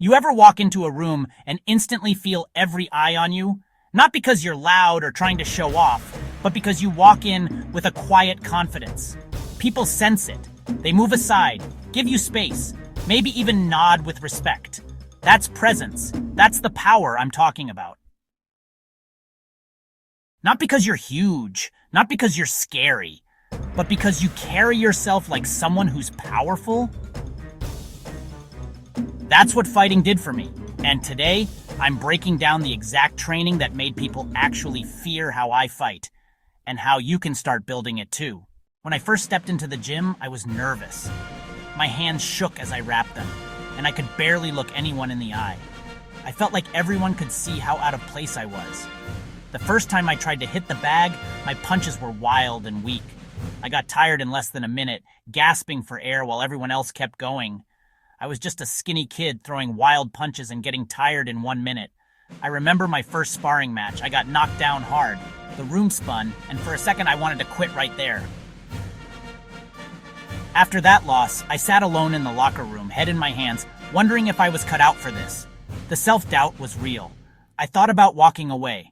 You ever walk into a room and instantly feel every eye on you? Not because you're loud or trying to show off, but because you walk in with a quiet confidence. People sense it. They move aside, give you space, maybe even nod with respect. That's presence. That's the power I'm talking about. Not because you're huge, not because you're scary, but because you carry yourself like someone who's powerful. That's what fighting did for me, and today, I'm breaking down the exact training that made people actually fear how I fight, and how you can start building it too. When I first stepped into the gym, I was nervous. My hands shook as I wrapped them, and I could barely look anyone in the eye. I felt like everyone could see how out of place I was. The first time I tried to hit the bag, my punches were wild and weak. I got tired in less than a minute, gasping for air while everyone else kept going. I was just a skinny kid throwing wild punches and getting tired in 1 minute. I remember my first sparring match. I got knocked down hard. The room spun, and for a second I wanted to quit right there. After that loss, I sat alone in the locker room, head in my hands, wondering if I was cut out for this. The self-doubt was real. I thought about walking away.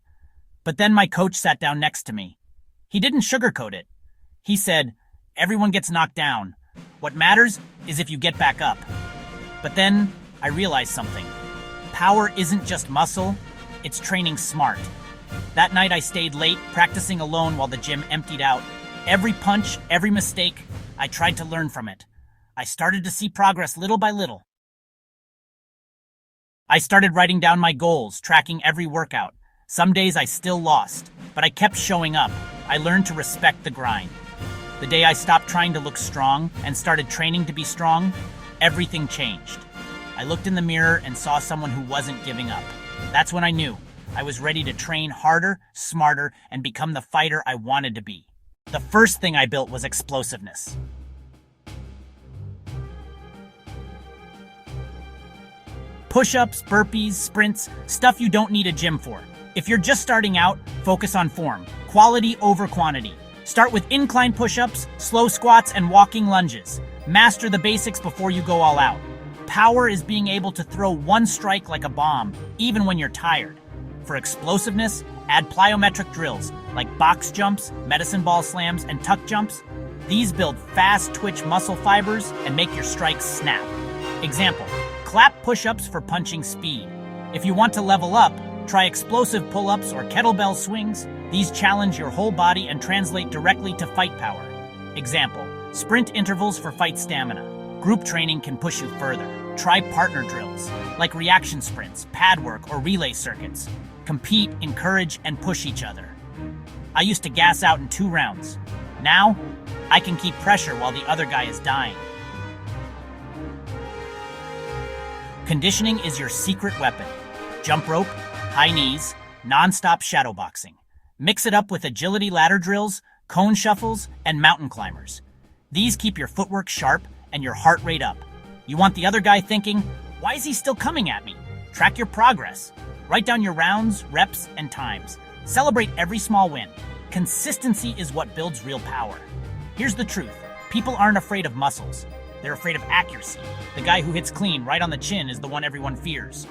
But then my coach sat down next to me. He didn't sugarcoat it. He said, "Everyone gets knocked down. What matters is if you get back up." But then I realized something. Power isn't just muscle, it's training smart. That night I stayed late, practicing alone while the gym emptied out. Every punch, every mistake, I tried to learn from it. I started to see progress little by little. I started writing down my goals, tracking every workout. Some days I still lost, but I kept showing up. I learned to respect the grind. The day I stopped trying to look strong and started training to be strong, everything changed. I looked in the mirror and saw someone who wasn't giving up. That's when I knew I was ready to train harder, smarter, and become the fighter I wanted to be. The first thing I built was explosiveness. Push-ups, burpees, sprints, stuff you don't need a gym for. If you're just starting out, focus on form, quality over quantity. Start with incline push-ups, slow squats, and walking lunges. Master the basics before you go all out. Power is being able to throw one strike like a bomb, even when you're tired. For explosiveness, add plyometric drills like box jumps, medicine ball slams, and tuck jumps. These build fast twitch muscle fibers and make your strikes snap. Example, clap push-ups for punching speed. If you want to level up, try explosive pull-ups or kettlebell swings. These challenge your whole body and translate directly to fight power. Example, sprint intervals for fight stamina. Group training can push you further. Try partner drills, like reaction sprints, pad work, or relay circuits. Compete, encourage, and push each other. I used to gas out in 2 rounds. Now, I can keep pressure while the other guy is dying. Conditioning is your secret weapon. Jump rope, high knees, non-stop shadowboxing. Mix it up with agility ladder drills, cone shuffles, and mountain climbers. These keep your footwork sharp and your heart rate up. You want the other guy thinking, "Why is he still coming at me?" Track your progress. Write down your rounds, reps, and times. Celebrate every small win. Consistency is what builds real power. Here's the truth. People aren't afraid of muscles. They're afraid of accuracy. The guy who hits clean right on the chin is the one everyone fears.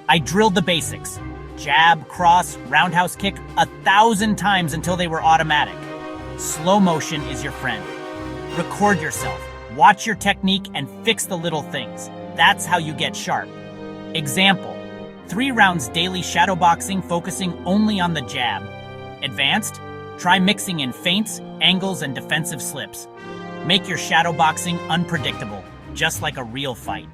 I drilled the basics. Jab, cross, roundhouse kick 1,000 times until they were automatic. Slow motion is your friend. Record yourself, watch your technique, and fix the little things. That's how you get sharp. Example, 3 rounds daily shadowboxing focusing only on the jab. Advanced? Try mixing in feints, angles, and defensive slips. Make your shadowboxing unpredictable, just like a real fight.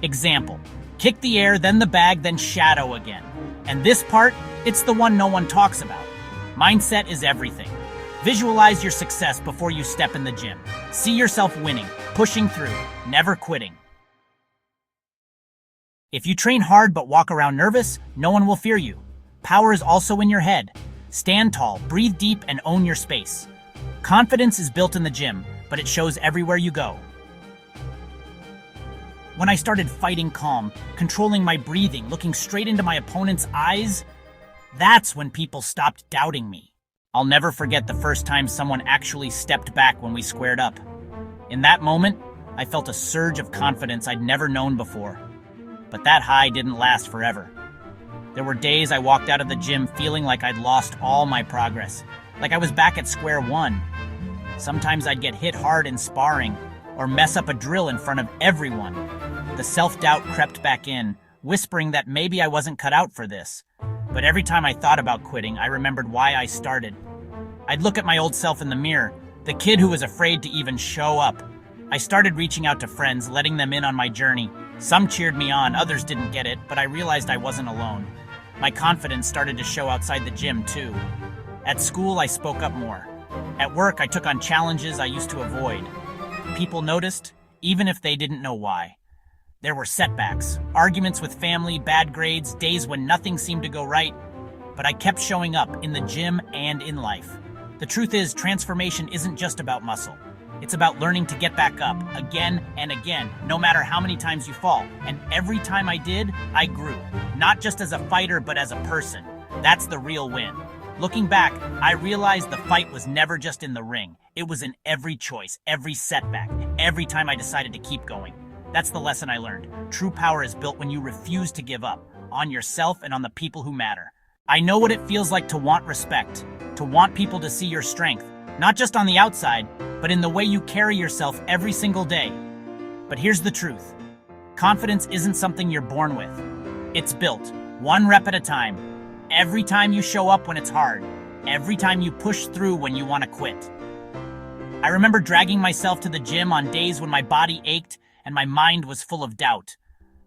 Example, kick the air, then the bag, then shadow again. And this part, it's the one no one talks about. Mindset is everything. Visualize your success before you step in the gym. See yourself winning, pushing through, never quitting. If you train hard but walk around nervous, no one will fear you. Power is also in your head. Stand tall, breathe deep, and own your space. Confidence is built in the gym, but it shows everywhere you go. When I started fighting calm, controlling my breathing, looking straight into my opponent's eyes, that's when people stopped doubting me. I'll never forget the first time someone actually stepped back when we squared up. In that moment, I felt a surge of confidence I'd never known before. But that high didn't last forever. There were days I walked out of the gym feeling like I'd lost all my progress, like I was back at square one. Sometimes I'd get hit hard in sparring, or mess up a drill in front of everyone. The self-doubt crept back in, whispering that maybe I wasn't cut out for this. But every time I thought about quitting, I remembered why I started. I'd look at my old self in the mirror, the kid who was afraid to even show up. I started reaching out to friends, letting them in on my journey. Some cheered me on, others didn't get it, but I realized I wasn't alone. My confidence started to show outside the gym, too. At school, I spoke up more. At work, I took on challenges I used to avoid. People noticed, even if they didn't know why. There were setbacks, arguments with family, bad grades, days when nothing seemed to go right. But I kept showing up in the gym and in life. The truth is, transformation isn't just about muscle. It's about learning to get back up again and again, no matter how many times you fall. And every time I did, I grew. Not just as a fighter, but as a person. That's the real win. Looking back, I realized the fight was never just in the ring. It was in every choice, every setback, every time I decided to keep going. That's the lesson I learned. True power is built when you refuse to give up, on yourself and on the people who matter. I know what it feels like to want respect, to want people to see your strength, not just on the outside, but in the way you carry yourself every single day. But here's the truth. Confidence isn't something you're born with. It's built, one rep at a time. Every time you show up when it's hard. Every time you push through when you want to quit. I remember dragging myself to the gym on days when my body ached and my mind was full of doubt.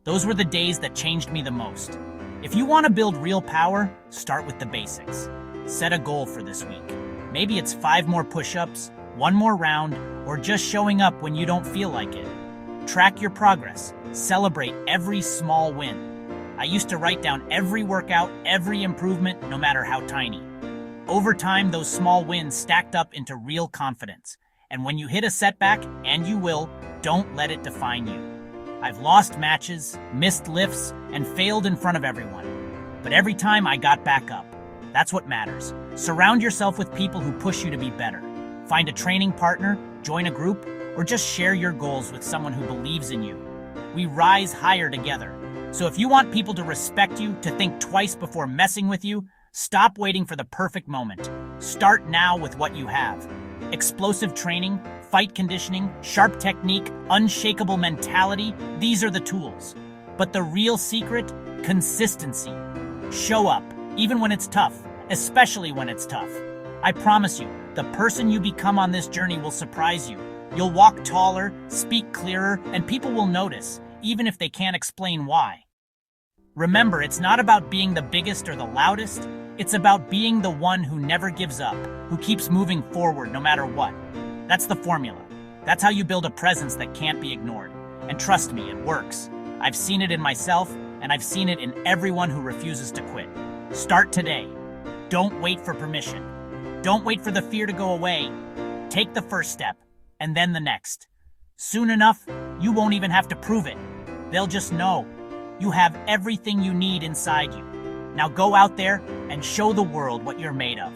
Those were the days that changed me the most. If you want to build real power, start with the basics. Set a goal for this week. Maybe it's 5 more push-ups, 1 more round, or just showing up when you don't feel like it. Track your progress. Celebrate every small win. I used to write down every workout, every improvement, no matter how tiny. Over time, those small wins stacked up into real confidence. And when you hit a setback, and you will, don't let it define you. I've lost matches, missed lifts, and failed in front of everyone. But every time I got back up. That's what matters. Surround yourself with people who push you to be better. Find a training partner, join a group, or just share your goals with someone who believes in you. We rise higher together. So if you want people to respect you, to think twice before messing with you, stop waiting for the perfect moment. Start now with what you have. Explosive training, fight conditioning, sharp technique, unshakable mentality, these are the tools. But the real secret? Consistency. Show up, even when it's tough, especially when it's tough. I promise you, the person you become on this journey will surprise you. You'll walk taller, speak clearer, and people will notice, even if they can't explain why. Remember, it's not about being the biggest or the loudest. It's about being the one who never gives up, who keeps moving forward no matter what. That's the formula. That's how you build a presence that can't be ignored. And trust me, it works. I've seen it in myself, and I've seen it in everyone who refuses to quit. Start today. Don't wait for permission. Don't wait for the fear to go away. Take the first step, and then the next. Soon enough, you won't even have to prove it. They'll just know. You have everything you need inside you. Now go out there and show the world what you're made of.